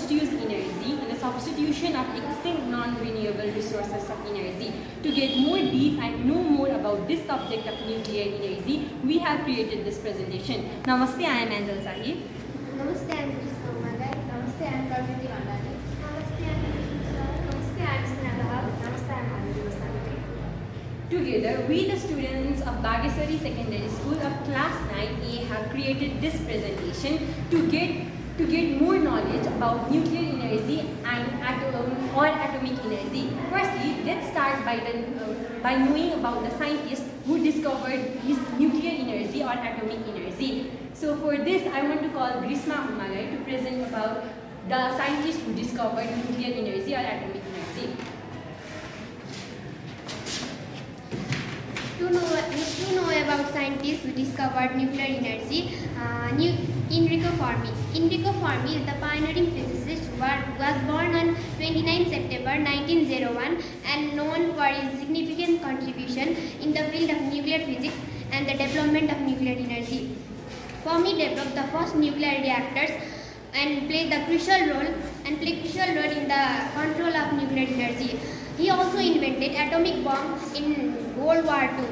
most used energy in the substitution of extinct non-renewable resources of energy. To get more deep and know more about this subject of nuclear energy, we have created this presentation. Namaste, I am Anjal Sahi. Namaste, I am Grishma Umagai. Namaste, I am Prakriti Vandani. Namaste, I am Grishma. Namaste, I am Sneha Rahab. Namaste, I am Anjali Vasanthy. Together, we the students of Bagesari Secondary School of Class 9A have created this presentation to get more knowledge about nuclear energy and atomic energy. Firstly, let's start by knowing about the scientist who discovered nuclear energy or atomic energy. So for this, I want to call Grishma Umagai to present about the scientist who discovered nuclear energy or atomic energy. To know about scientists who discovered nuclear energy, Enrico Fermi. Enrico Fermi is the pioneering physicist who was born on 29 September 1901 and known for his significant contribution in the field of nuclear physics and the development of nuclear energy. Fermi developed the first nuclear reactors and played a crucial role in the control of nuclear energy. He also invented atomic bomb in World War II.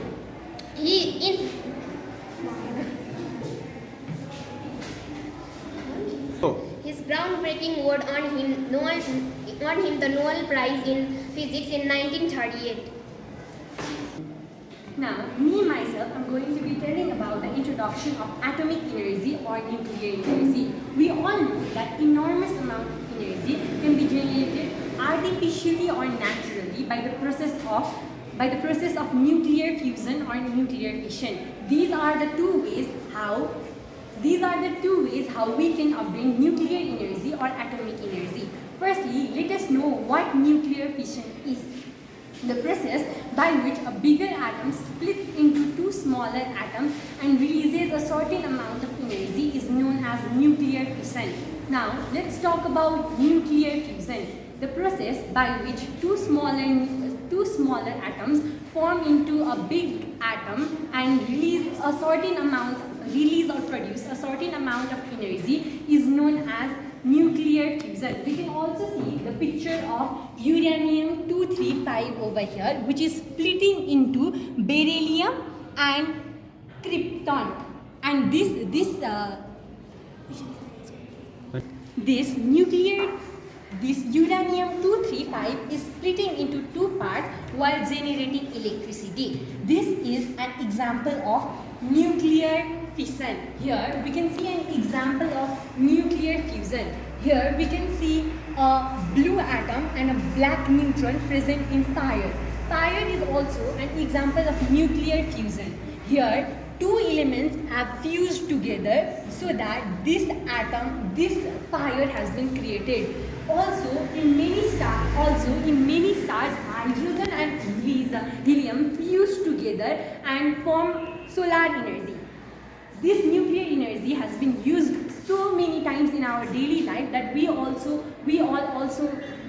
His groundbreaking work earned him the Nobel Prize in Physics in 1938. Now, me myself, I'm going to be telling about the introduction of atomic energy or nuclear energy. We all know that enormous amount of energy can be generated artificially or naturally by the process of nuclear fusion or nuclear fission. These are the two ways how we can obtain nuclear energy or atomic energy. Firstly, let us know what nuclear fission is. The process by which a bigger atom splits into two smaller atoms and releases a certain amount of energy is known as nuclear fission. Now, let's talk about nuclear fusion. The process by which two smaller atoms form into a big atom and produce a certain amount of energy is known as nuclear fusion. We can also see the picture of uranium-235 over here, which is splitting into beryllium and krypton. And this uranium-235 is splitting into two parts while generating electricity. This is an example of nuclear fission. Here we can see an example of nuclear fusion. Here we can see a blue atom and a black neutron present in fire. Fire is also an example of nuclear fusion. Here two elements have fused together so that this fire has been created. Also in many stars, hydrogen and helium fuse together and form solar energy. This nuclear energy has been used so many times in our daily life that we all also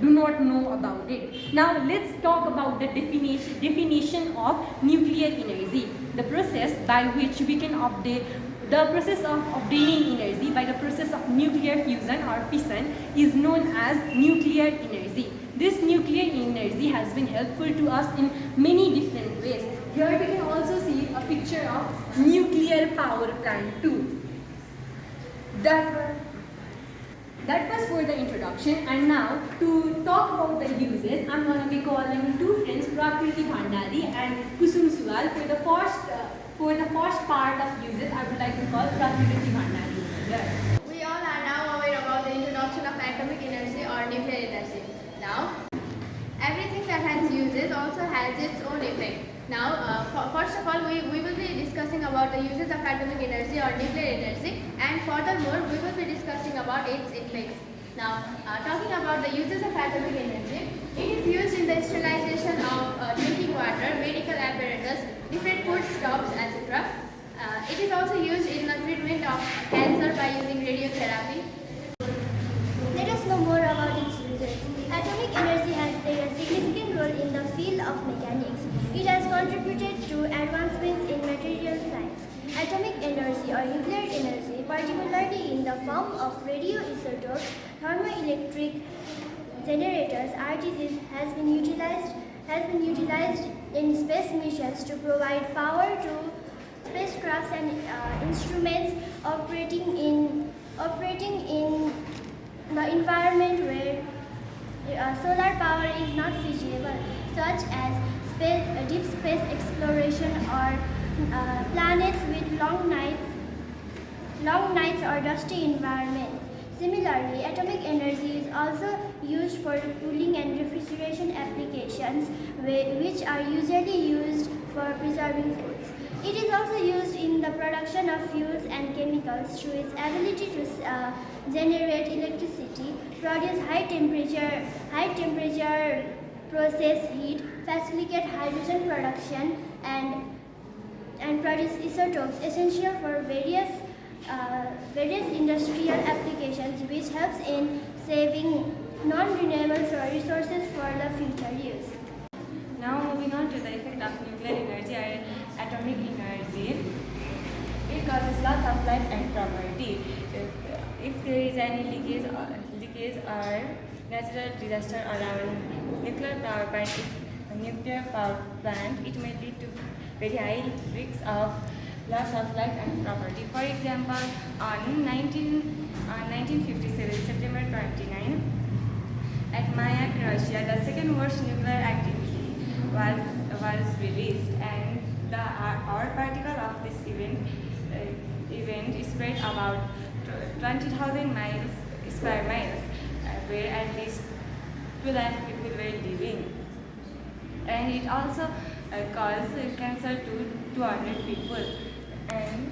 do not know about it. Now let's talk about the definition of nuclear energy. The process by which we can obtain the process of obtaining energy by the process of nuclear fusion or fission is known as nuclear energy. This nuclear energy has been helpful to us in many different ways. Here we can also see a picture of nuclear power plant too. That was for the introduction, and now to talk about the uses, I'm going to be calling two friends, Prakriti Vandani and Kusum Suwal. For the first part of uses, I would like to call Prakriti Vandani. Yeah. We all are now aware about the introduction of atomic energy or nuclear energy. Now, everything that has uses also has its own effect. Now, first of all, we will be discussing about the uses of atomic energy or nuclear energy, and furthermore, we will be discussing about its effects. Now, talking about the uses of atomic energy, it is used in the sterilization of drinking water, medical apparatus, different food stuffs, etc. It is also used in the treatment of cancer by using radiotherapy. Let us know more about its uses. Atomic energy has played a significant role in the field of mechanics. It has contributed to advancements in material science. Atomic energy or nuclear energy, particularly in the the form of radioisotopes, thermoelectric generators (RTGs) has been utilized in space missions to provide power to spacecrafts and instruments operating in the environment where solar power is not feasible, such as deep space exploration or planets with long nights or dusty environments. Similarly, atomic energy is also used for cooling and refrigeration applications, which are usually used for preserving foods. It is also used in the production of fuels and chemicals through its ability to generate electricity, produce high temperature process heat, facilitate hydrogen production, and produce isotopes essential for various industrial applications, which helps in saving non-renewable resources for the future use. Now moving on to the effect of nuclear energy or atomic energy. It causes loss of life and property. If there is any leakage or natural disaster around nuclear power plant, it may lead to very high risks of loss of life and property. For example, on 1957, September 29, at Mayak, Russia, the second worst nuclear activity was released, and the hour particle of this event spread about 20,000 square miles, where at least 2 lakh people were living, and it also caused cancer to 200 people. And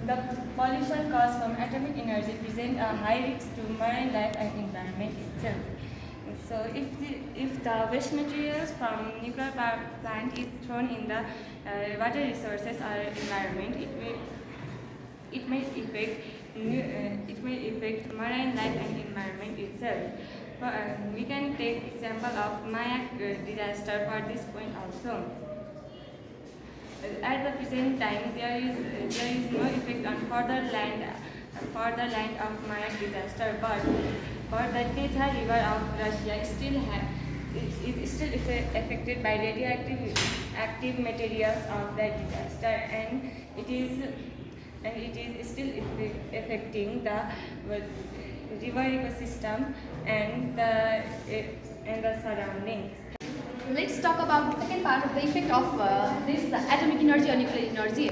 the pollution caused from atomic energy present a high risk to marine life and environment itself. So if the waste materials from nuclear power plant is thrown in the water resources or environment, it may affect marine life and environment itself. We can take example of Mayak disaster for this point also. At the present time, there is no effect on further land of Mayak disaster, but the Tetsa River of Russia is still affected by radioactive materials of that disaster, and it is still affecting the river ecosystem and the surrounding. Let's talk about the second part of the effect of this atomic energy or nuclear energy.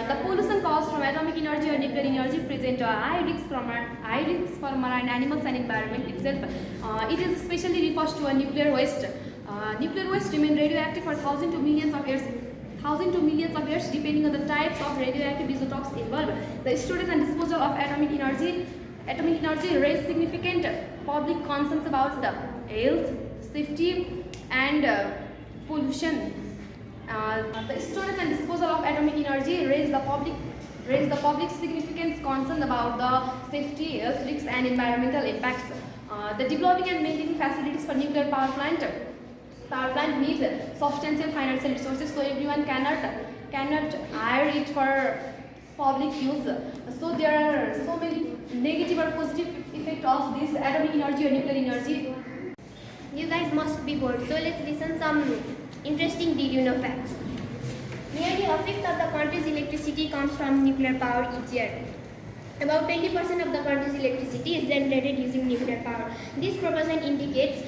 The pollution caused from atomic energy or nuclear energy present a high risk for marine animals and environment itself. It is especially refers to a nuclear waste. Nuclear waste remain radioactive for thousands to millions of years depending on the types of radioactive isotopes involved. The storage and disposal of atomic energy raise significant public concerns about the health, safety, and pollution. The storage and disposal of atomic energy raise the public significant concern about the safety, health risks, and environmental impacts. The developing and maintaining facilities for nuclear power plant needs substantial financial resources, so everyone cannot hire it for public use. So there are so many negative or positive effects of this atomic energy or nuclear energy. You guys must be bored, so let's listen some interesting did you know facts. Nearly a fifth of the country's electricity comes from nuclear power each year. About 20% of the country's electricity is generated using nuclear power. This proportion indicates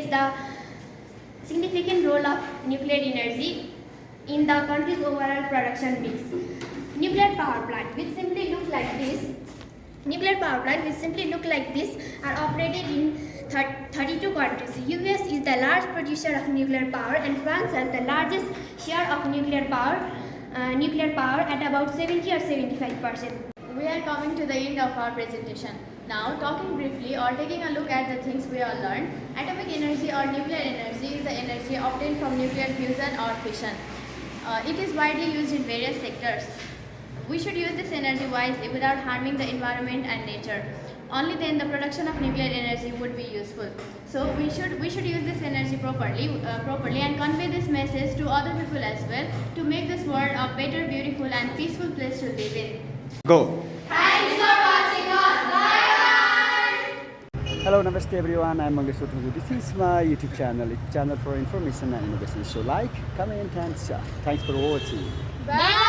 the significant role of nuclear energy in the country's overall production mix. Nuclear power plant, which simply look like this, are operated in 32 countries. US is the large producer of nuclear power, and France has the largest share of nuclear power at about 70 or 75%. We are coming to the end of our presentation. Now, talking briefly or taking a look at the things we all learned, atomic energy or nuclear energy is the energy obtained from nuclear fusion or fission. It is widely used in various sectors. We should use this energy wisely without harming the environment and nature. Only then the production of nuclear energy would be useful. So we should use this energy properly and convey this message to other people as well, to make this world a better, beautiful, and peaceful place to live in. Go. Thanks for watching. Hello, namaste everyone. I'm Mangesh Otunju. This is my YouTube channel. It's a channel for information and innovation. So like, comment and share. Thanks for watching. Bye.